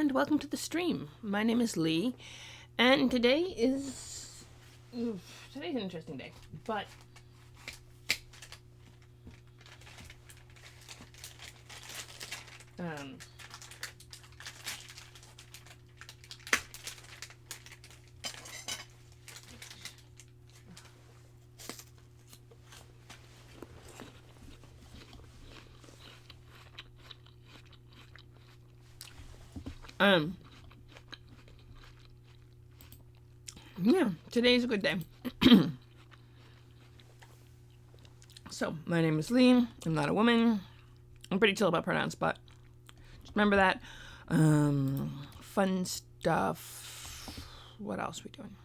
and welcome to the stream. My name is Lee, and today's an interesting day, but um, yeah, today's a good day. So, my name is Lee. I'm not a woman. I'm pretty chill about pronouns, but just remember that. Fun stuff. What else are we doing?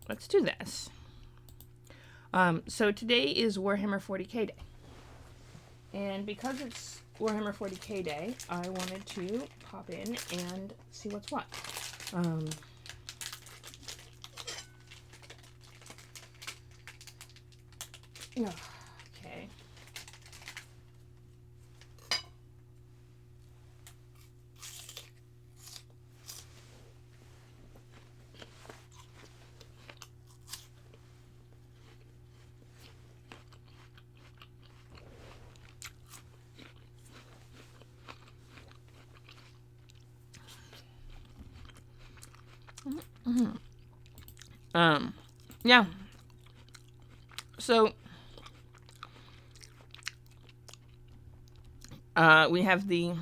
Let's do this. So today is Warhammer 40k Day. And because it's Warhammer 40k Day, I wanted to pop in and see what's what. Okay. Yeah. So, we have the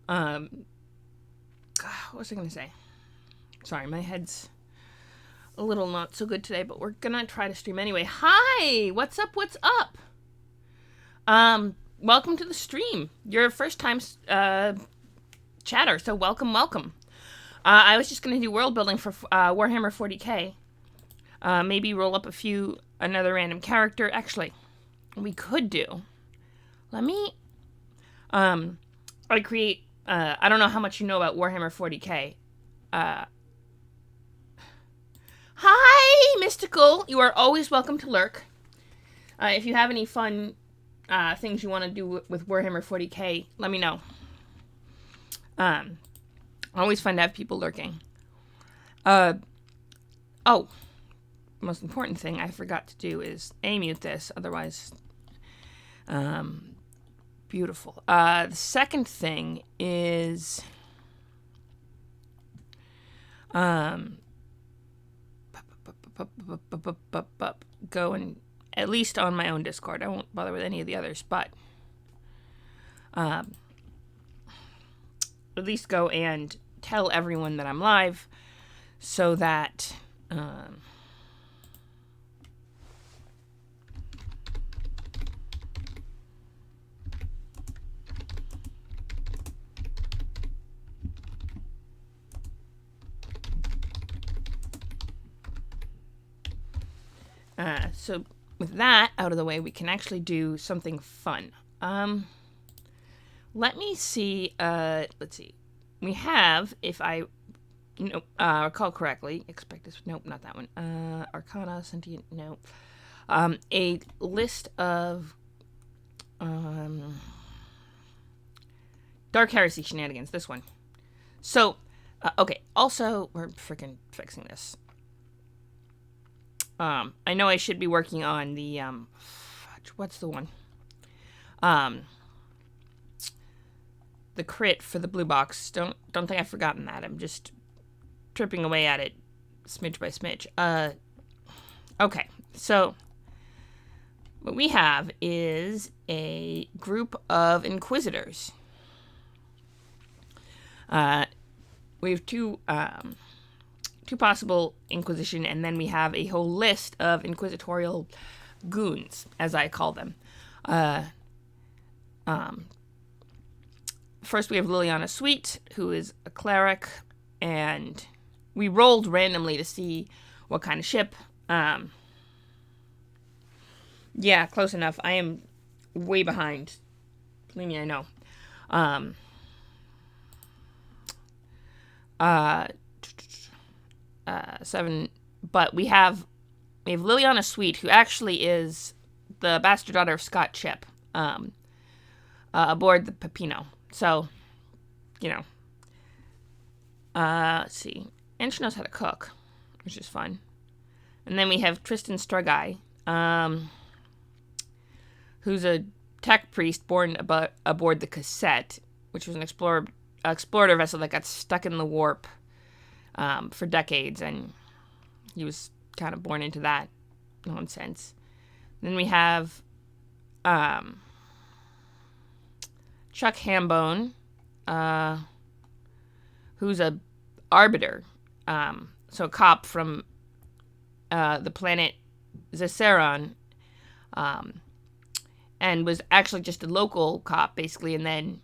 what was I going to say? Sorry, my head's a little not so good today, but we're going to try to stream anyway. Hi! What's up? What's up? Welcome to the stream. You're a first time chatter, so welcome. I was just going to do world building for Warhammer 40k. Maybe roll up another random character. Actually, we could do. Let me, I create, I don't know how much you know about Warhammer 40k. Hi, Mystical. You are always welcome to lurk. If you have any fun things you want to do with Warhammer 40k, let me know. Always fun to have people lurking. Oh, most important thing I forgot to do is mute this, otherwise, beautiful. The second thing is, go and, at least on my own Discord, I won't bother with any of the others, but, at least go and tell everyone that I'm live, so that, so with that out of the way, we can actually do something fun. Let me see, let's see. We have, if I recall correctly, nope, not that one. Arcana, Sentient, nope. A list of Dark Heresy shenanigans, this one. So, okay, also, we're freaking fixing this. I know I should be working on the, what's the one? The crit for the blue box. Don't think I've forgotten that. I'm just tripping away at it smidge by smidge. Okay, so what we have is a group of Inquisitors. We have two possible Inquisition, and then we have a whole list of Inquisitorial goons, as I call them. First, we have Liliana Sweet, who is a cleric, and we rolled randomly to see what kind of ship. Yeah, close enough. I am way behind. Believe me, I know. Um, uh, 7. But we have Liliana Sweet, who actually is the bastard daughter of Scott Chip, aboard the Pepino. So, you know. Let's see. And she knows how to cook, which is fun. And then we have Tristan Struggai, who's a tech priest born aboard the Cassette, which was an explorer vessel that got stuck in the warp for decades, and he was kind of born into that nonsense. Then we have Chuck Hambone, who's a arbiter, so a cop from the planet Zeceron, and was actually just a local cop, basically, and then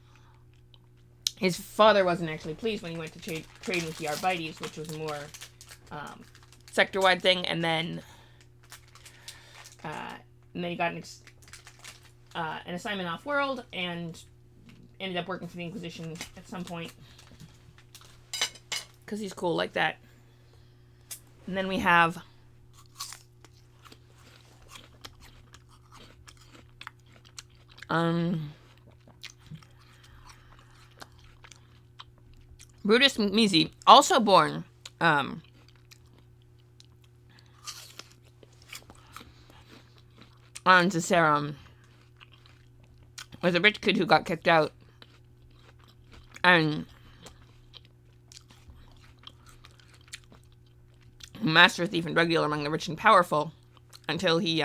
his father wasn't actually pleased when he went to trade with the Arbites, which was a more sector-wide thing, and then he got an assignment off-world, and ended up working for the Inquisition at some point, because he's cool like that. And then we have Brutus McMeasy, also born on Zeceron, was a rich kid who got kicked out, and master thief and drug dealer among the rich and powerful, until he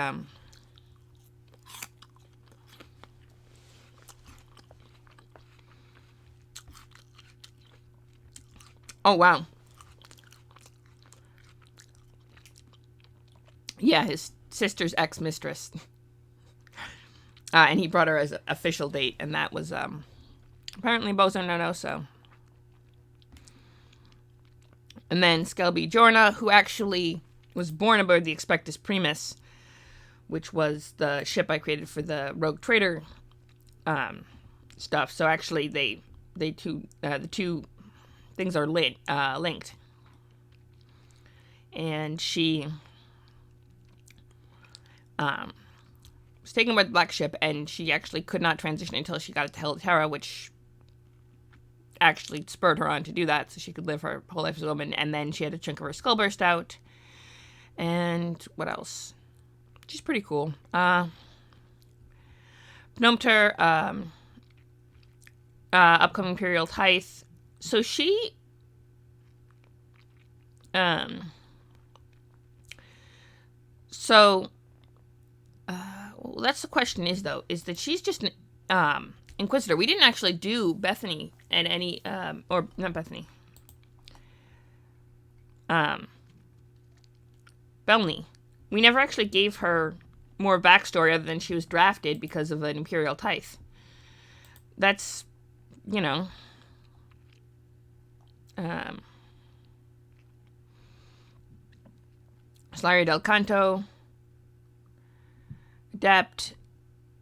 oh wow, yeah, his sister's ex-mistress, and he brought her as an official date, and that was apparently Bozo no. So, and then Skelby Jorna, who actually was born aboard the Expectus Primus, which was the ship I created for the Rogue Trader stuff. So actually, the two things are linked, and she was taken by the Black Ship, and she actually could not transition until she got to Heliterra, which actually spurred her on to do that, so she could live her whole life as a woman. And then she had a chunk of her skull burst out. And what else? She's pretty cool. Pnomter, upcoming Imperial Tithe. So she, well, that's the question is that she's just an Inquisitor. We didn't actually do Bethany and any, or not Bethany, Belny. We never actually gave her more backstory other than she was drafted because of an Imperial Tithe. That's, you know, Slaria del Canto, Adept,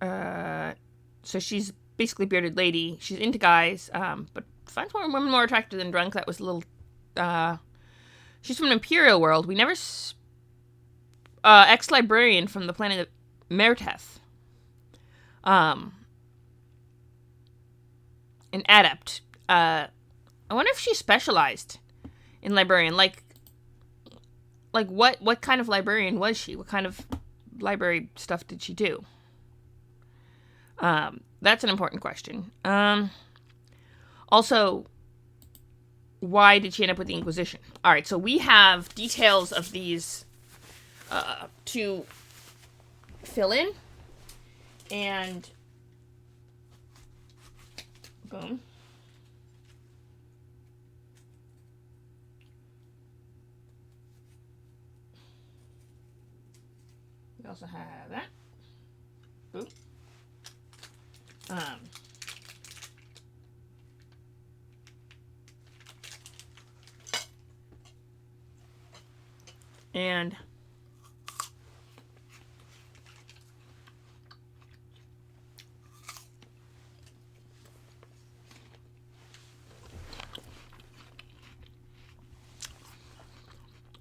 so she's basically bearded lady. She's into guys, but finds women more attractive than drunk. That was a little, she's from an Imperial world. We never, ex-librarian from the planet Merteth. An adept. I wonder if she specialized in librarian. Like what kind of librarian was she? What kind of library stuff did she do? That's an important question. Also, why did she end up with the Inquisition? All right, so we have details of these to fill in, and boom. We also have that. Boom. And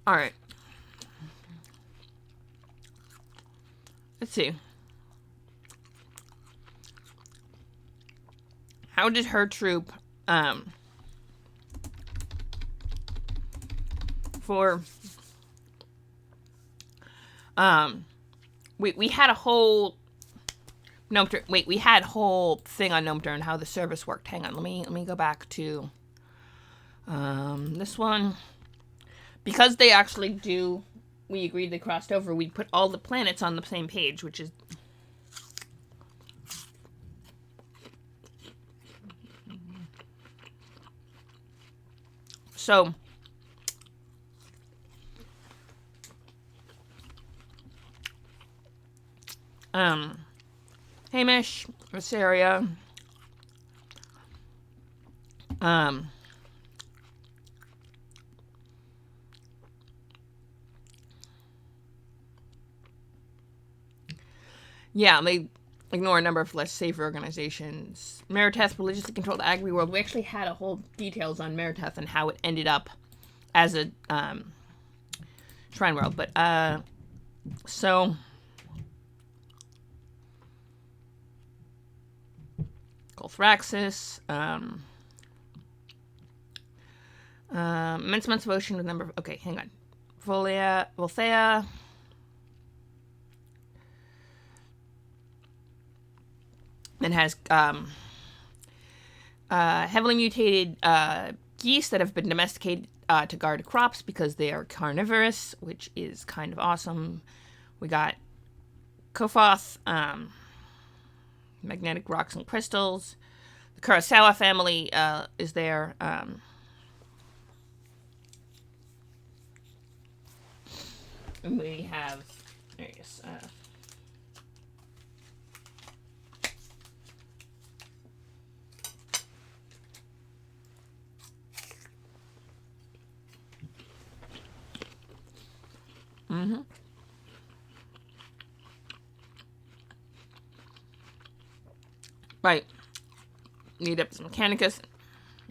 all right. Let's see. How did her troop for we had a whole we had a whole thing on Gnome Turn how the service worked. Hang on, let me go back to this one. Because they actually do, we agreed they crossed over, we put all the planets on the same page, which is so Hamish, Rosaria, yeah, they ignore a number of less safe organizations. Meriteth religiously controlled the Agri world. We actually had a whole details on Meriteth and how it ended up as a shrine world. But so Golthraxis, immense amounts of ocean with number of, okay, hang on. Volthea. Then has heavily mutated geese that have been domesticated to guard crops because they are carnivorous, which is kind of awesome. We got Kofoth, magnetic rocks and crystals. The Kurosawa family is there. And we have, there he is. Right. Need up some Mechanicus.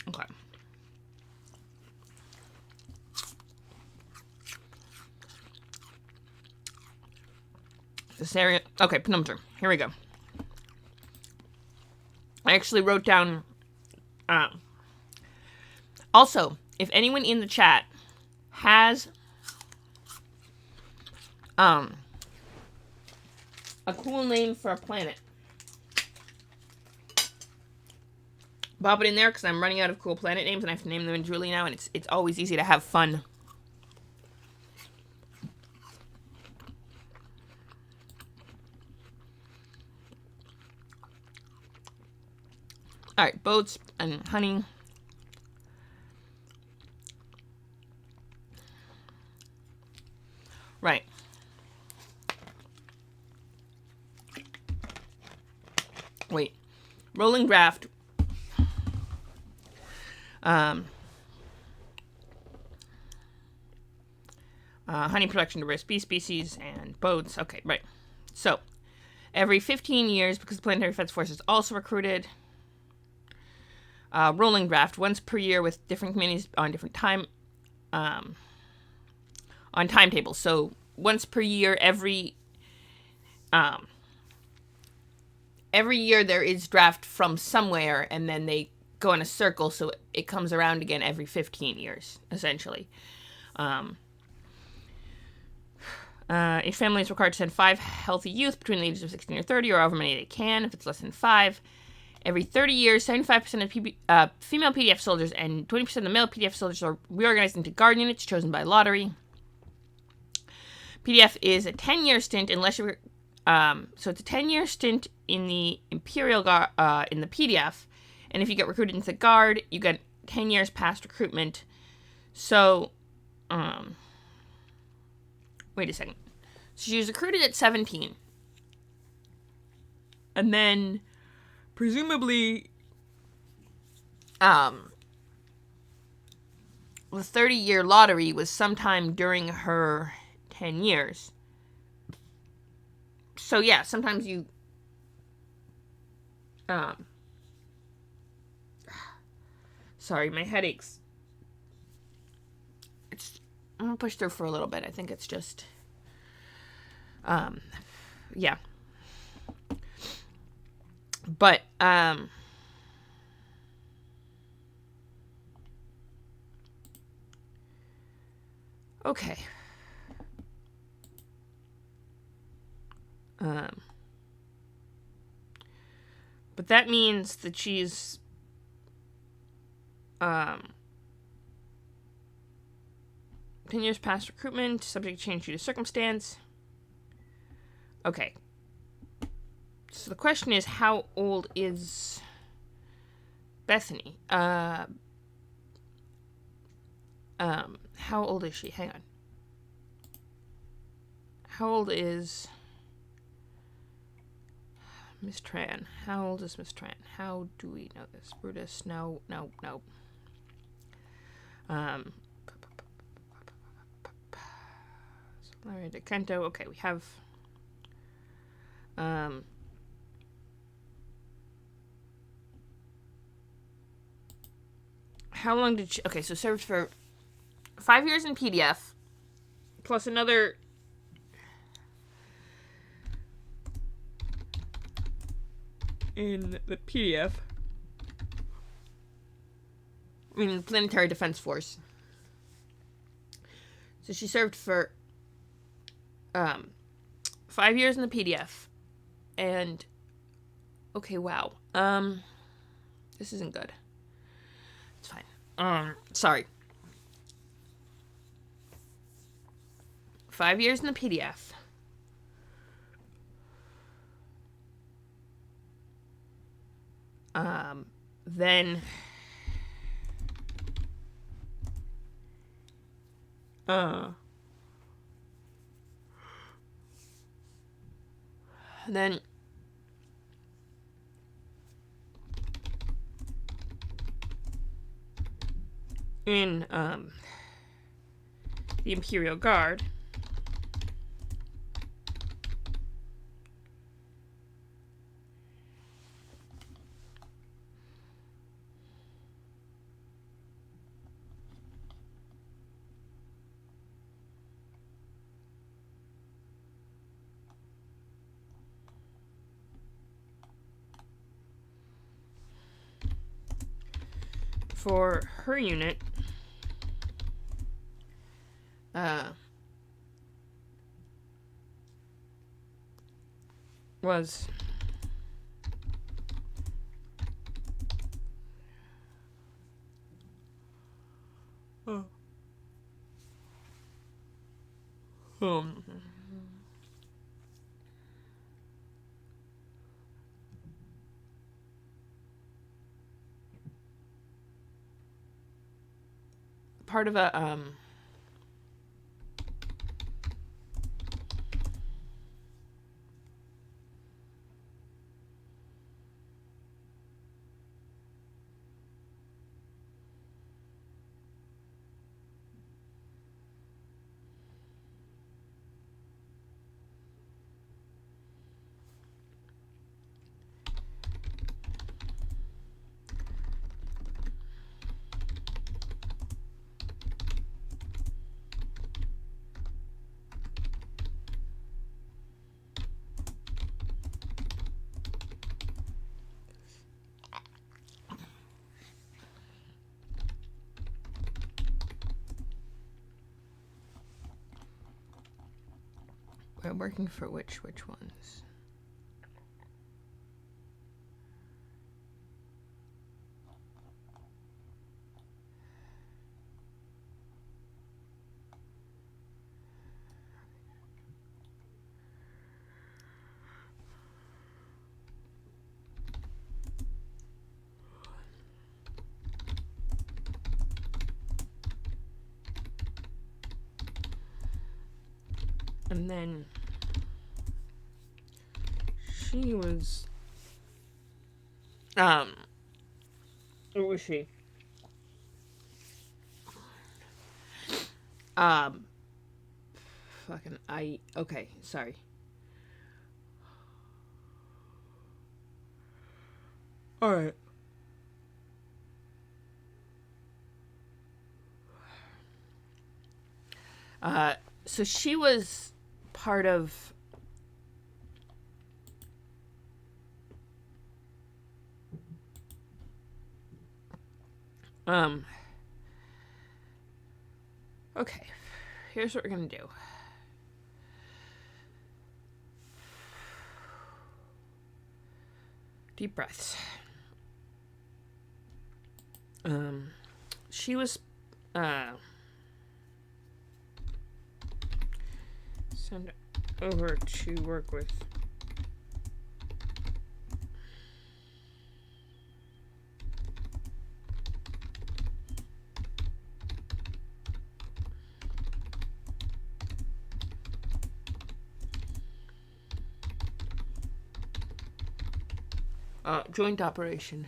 Okay. This area. Okay, Penumbra. Here we go. I actually wrote down. Also, if anyone in the chat has a cool name for a planet, pop it in there because I'm running out of cool planet names and I have to name them individually now, and it's always easy to have fun. All right, boats and honey. Right. Wait. Rolling draft. Honey production to risk bee species and boats. Okay, right. So, every 15 years, because the Planetary Defense Force is also recruited, rolling draft once per year with different communities on different time, on timetables. So, once per year, every year there is draft from somewhere, and then they go in a circle, so it comes around again every 15 years, essentially. Each family is required to send 5 healthy youth between the ages of 16 or 30, or however many they can. If it's less than 5, every 30 years, 75% of female PDF soldiers and 20% of the male PDF soldiers are reorganized into guard units chosen by lottery. PDF is a 10-year stint unless you're... so it's a 10-year stint in the Imperial Guard, in the PDF, and if you get recruited into the Guard, you get 10 years past recruitment. So, wait a second. So she was recruited at 17. And then, presumably, the 30-year lottery was sometime during her 10 years. So yeah, sometimes you sorry, my headaches. I'm gonna push through for a little bit. I think it's just yeah. But okay. But that means that she's 10 years past recruitment, subject to change due to circumstance. Okay. So the question is, how old is Bethany? How old is she? Hang on. How old is Miss Tran? How old is Miss Tran? How do we know this? Brutus? No. Larry DeCanto. Okay, we have. How long did she? Okay, so served for 5 years in PDF, plus another. In the PDF. I mean, Planetary Defense Force. So she served for 5 years in the PDF. And okay, wow. This isn't good. It's fine. Sorry. 5 years in the PDF. Then in the Imperial Guard. For her unit, was part of a we're working for which ones? And then she was what was she? Okay, sorry. Alright. So she was part of. Okay. Here's what we're gonna do. Deep breaths. She was sent over to work with joint operation.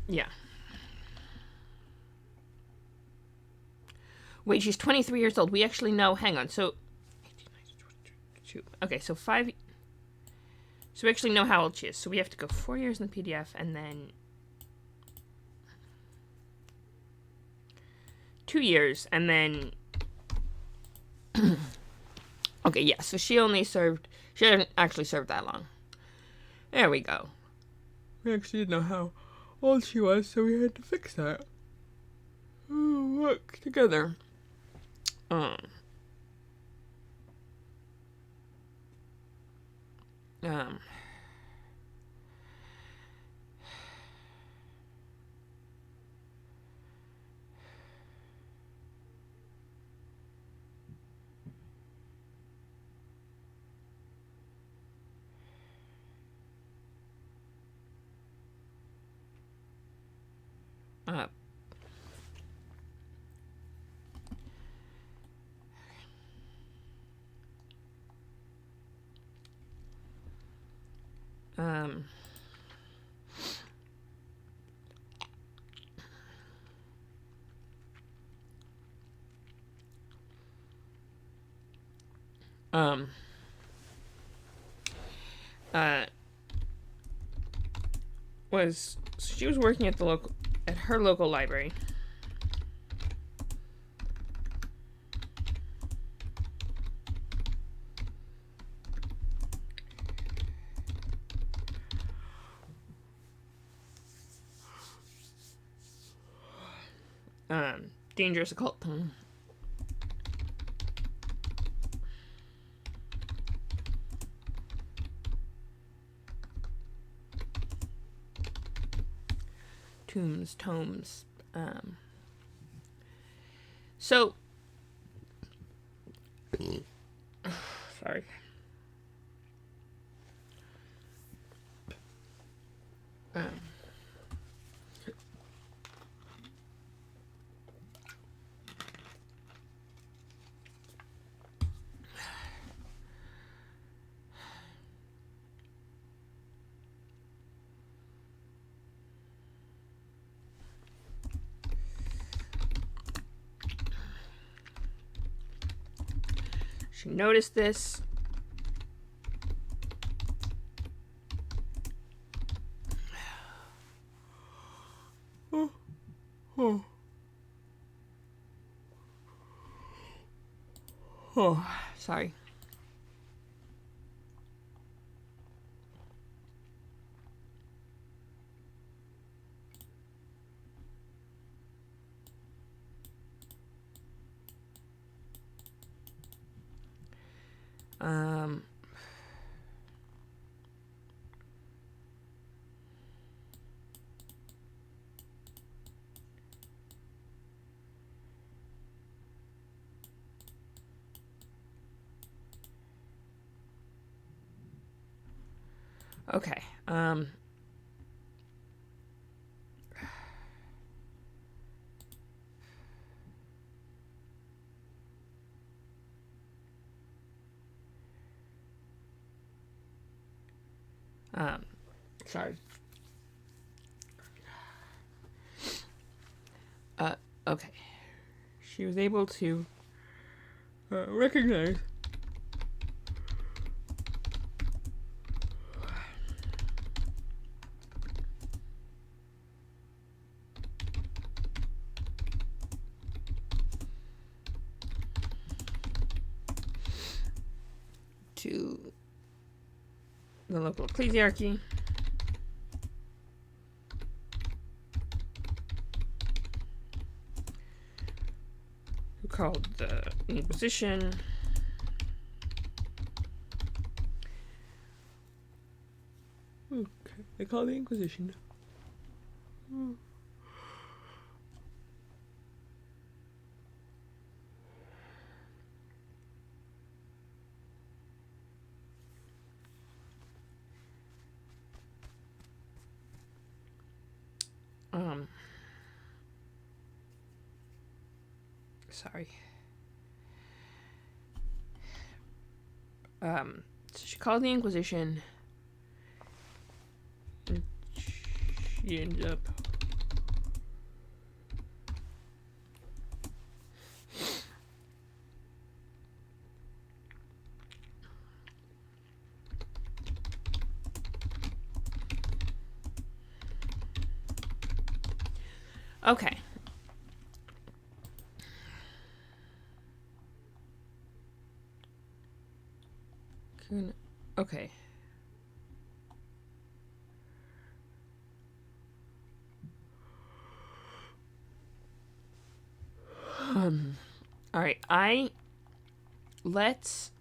Yeah. Wait, she's 23 years old. We actually know. Hang on. So, okay, so 5. So we actually know how old she is. So we have to go 4 years in the PDF and then 2 years and then. Okay, yeah. So she didn't actually serve that long. There we go. We actually didn't know how old she was, so we had to fix that. Work together. Um, uh, um, um, she was working at her local library. Dangerous occult. Tomes. So, sorry. She noticed this. Oh, sorry. Okay. Sorry. Okay. She was able to recognize to the local ecclesiarchy. Who called the Inquisition. Okay, they call the Inquisition. Sorry. So she called the Inquisition. And she ended up okay. Okay. All right. Let's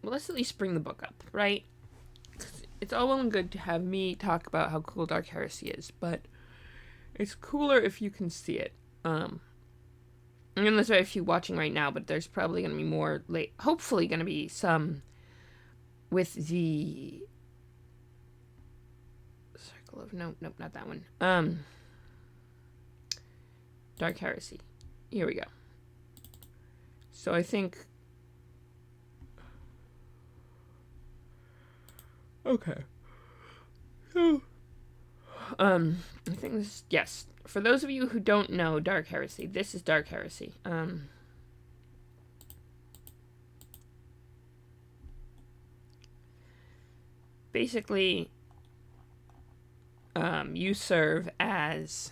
let's at least bring the book up, right? It's all well and good to have me talk about how cool Dark Heresy is, but it's cooler if you can see it. And there's very few watching right now, but there's probably going to be more late. Hopefully going to be some with the Circle of... Nope, not that one. Dark Heresy. Here we go. So I think... Okay. So... I think this... Yes. For those of you who don't know Dark Heresy, this is Dark Heresy. Basically, you serve as...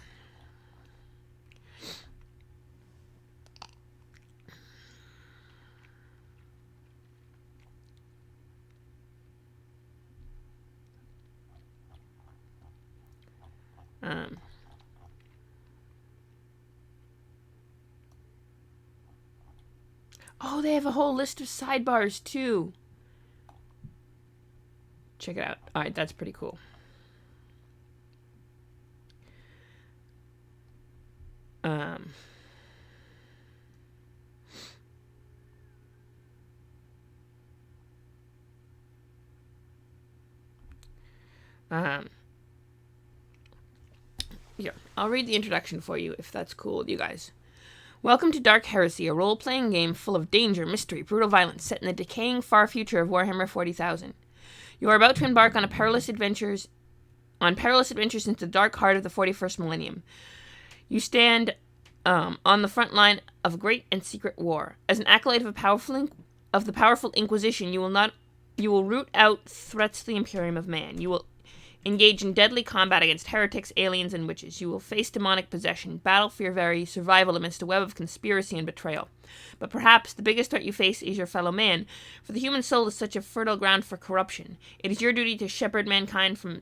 Oh, they have a whole list of sidebars, too. Check it out. Alright, that's pretty cool. Here, I'll read the introduction for you, if that's cool with you guys. Welcome to Dark Heresy, a role-playing game full of danger, mystery, brutal violence, set in the decaying far future of Warhammer 40,000. You are about to embark on perilous adventures into the dark heart of the 41st millennium. You stand on the front line of a great and secret war. As an acolyte of the powerful Inquisition, you will root out threats to the Imperium of Man. You will engage in deadly combat against heretics, aliens, and witches. You will face demonic possession, battle for your very survival amidst a web of conspiracy and betrayal. But perhaps the biggest threat you face is your fellow man, for the human soul is such a fertile ground for corruption. It is your duty to shepherd mankind from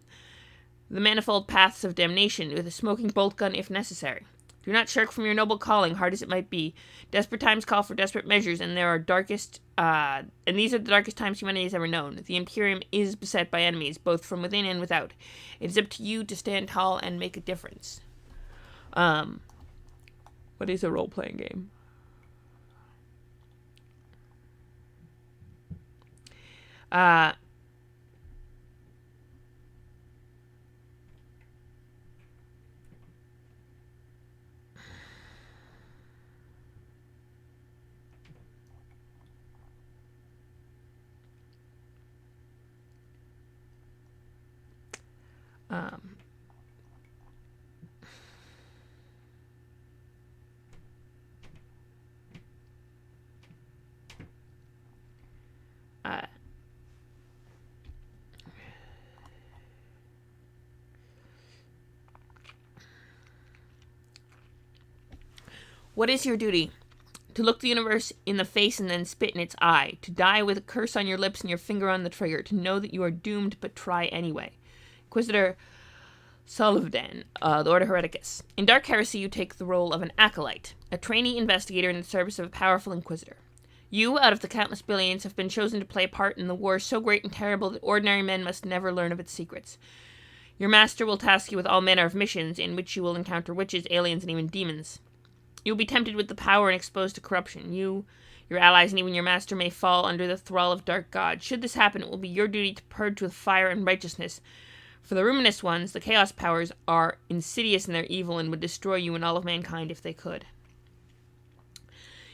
the manifold paths of damnation with a smoking bolt gun if necessary. Do not shirk from your noble calling, hard as it might be. Desperate times call for desperate measures, and these are the darkest times humanity has ever known. The Imperium is beset by enemies, both from within and without. It is up to you to stand tall and make a difference. What is a role-playing game? Uh, um, uh, what is your duty? To look the universe in the face and then spit in its eye. To die with a curse on your lips and your finger on the trigger. To know that you are doomed, but try anyway. Inquisitor Solvden, the Order Hereticus. In Dark Heresy, you take the role of an acolyte, a trainee investigator in the service of a powerful inquisitor. You, out of the countless billions, have been chosen to play a part in the war so great and terrible that ordinary men must never learn of its secrets. Your master will task you with all manner of missions in which you will encounter witches, aliens, and even demons. You will be tempted with the power and exposed to corruption. You, your allies, and even your master may fall under the thrall of dark gods. Should this happen, it will be your duty to purge with fire and righteousness. For the Ruminous ones, the Chaos powers are insidious in their evil and would destroy you and all of mankind if they could.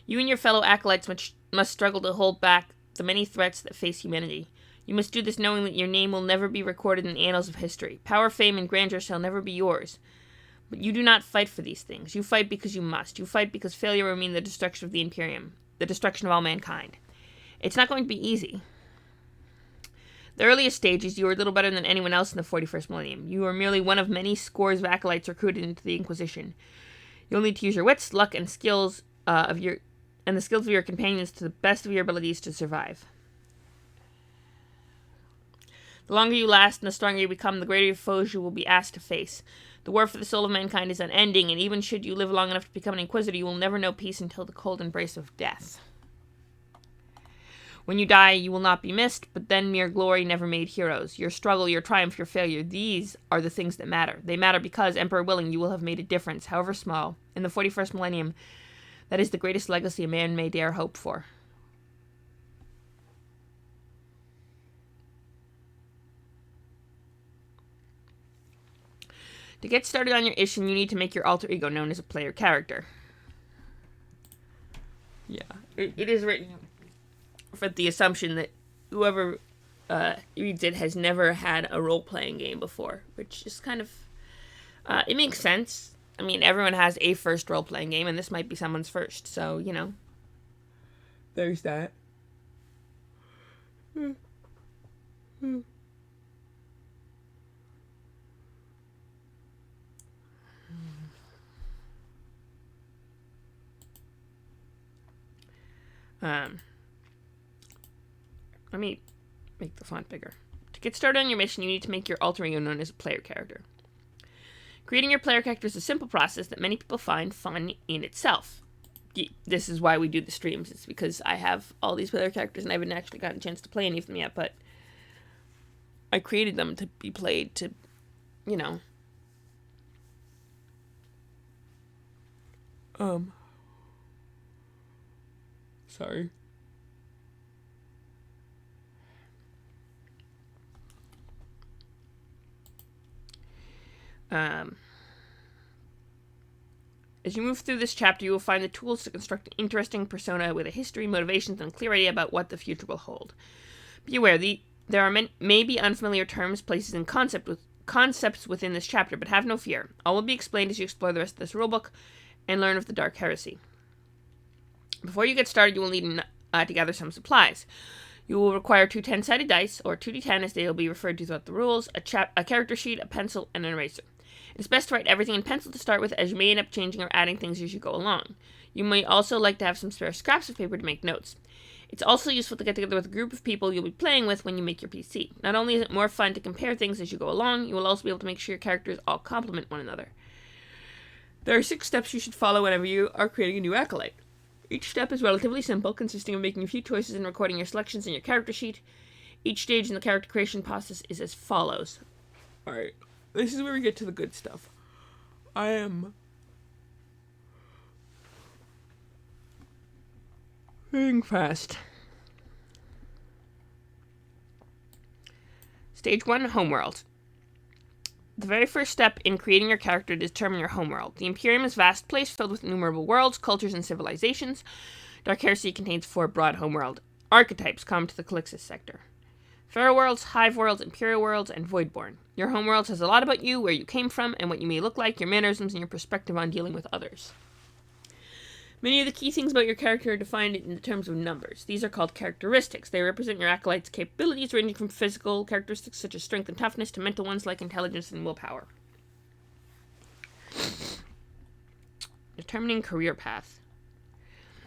You and your fellow acolytes must struggle to hold back the many threats that face humanity. You must do this knowing that your name will never be recorded in the annals of history. Power, fame, and grandeur shall never be yours. But you do not fight for these things. You fight because you must. You fight because failure will mean the destruction of the Imperium, the destruction of all mankind. It's not going to be easy. The earliest stages, you were little better than anyone else in the 41st millennium. You were merely one of many scores of acolytes recruited into the Inquisition. You'll need to use your wits, luck, and skills the skills of your companions to the best of your abilities to survive. The longer you last and the stronger you become, the greater foes you will be asked to face. The war for the soul of mankind is unending, and even should you live long enough to become an Inquisitor, you will never know peace until the cold embrace of death. When you die, you will not be missed, but then mere glory never made heroes. Your struggle, your triumph, your failure, these are the things that matter. They matter because, Emperor willing, you will have made a difference, however small. In the 41st millennium, that is the greatest legacy a man may dare hope for. To get started on your mission, you need to make your alter ego known as a player character. Yeah, it is written with the assumption that whoever reads it has never had a role-playing game before, which is kind of... it makes sense. I mean, everyone has a first role-playing game, and this might be someone's first, so, you know. There's that. Let me make the font bigger. To get started on your mission, you need to make your alter ego known as a player character. Creating your player character is a simple process that many people find fun in itself. This is why we do the streams. It's because I have all these player characters and I haven't actually gotten a chance to play any of them yet, but I created them to be played to, you know. Sorry. As you move through this chapter, you will find the tools to construct an interesting persona with a history, motivations, and a clear idea about what the future will hold. Be aware, there are may be unfamiliar terms, places, and concepts within this chapter, but have no fear. All will be explained as you explore the rest of this rulebook and learn of the Dark Heresy. Before you get started, you will need to gather some supplies. You will require 2 10-sided dice, or 2d10 as they will be referred to throughout the rules, a character sheet, a pencil, and an eraser. It is best to write everything in pencil to start with, as you may end up changing or adding things as you go along. You may also like to have some spare scraps of paper to make notes. It's also useful to get together with a group of people you'll be playing with when you make your PC. Not only is it more fun to compare things as you go along, you will also be able to make sure your characters all complement one another. There are 6 steps you should follow whenever you are creating a new acolyte. Each step is relatively simple, consisting of making a few choices and recording your selections in your character sheet. Each stage in the character creation process is as follows. Alright, this is where we get to the good stuff. I am reading fast. Stage 1, Homeworld. The very first step in creating your character is to determine your homeworld. The Imperium is a vast place filled with innumerable worlds, cultures, and civilizations. Dark Heresy contains 4 broad homeworld archetypes common to the Calixis sector. Pharaoh worlds, Hive worlds, Imperial worlds, and Voidborn. Your homeworld says a lot about you, where you came from, and what you may look like, your mannerisms, and your perspective on dealing with others. Many of the key things about your character are defined in terms of numbers. These are called characteristics. They represent your acolyte's capabilities, ranging from physical characteristics such as strength and toughness to mental ones like intelligence and willpower. Determining career path.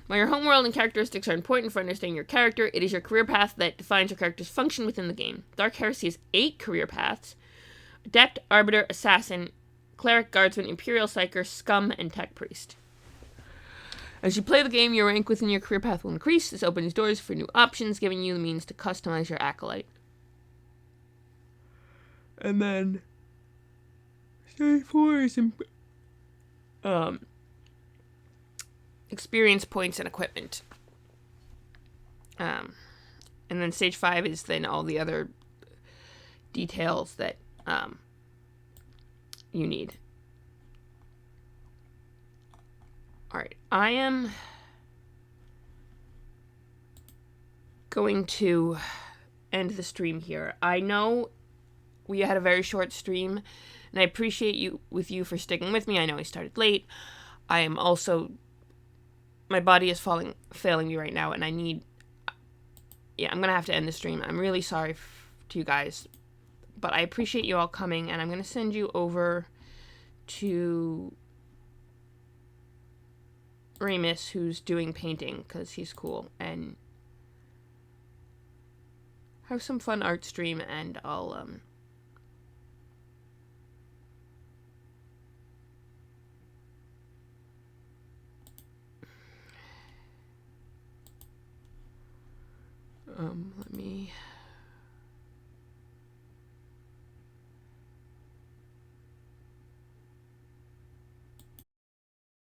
While your homeworld and characteristics are important for understanding your character, it is your career path that defines your character's function within the game. Dark Heresy has 8 career paths: Adept, Arbiter, Assassin, Cleric, Guardsman, Imperial Psyker, Scum, and Tech Priest. As you play the game, your rank within your career path will increase. This opens doors for new options, giving you the means to customize your acolyte. And then stage 4 is experience points and equipment. And then stage 5 is then all the other details that you need. Alright, I am going to end the stream here. I know we had a very short stream, and I appreciate you for sticking with me. I know I started late. I am also, my body is failing me right now, and I'm gonna have to end the stream. I'm really sorry to you guys, but I appreciate you all coming, and I'm gonna send you over to Remus, who's doing painting because he's cool, and have some fun art stream, and I'll let me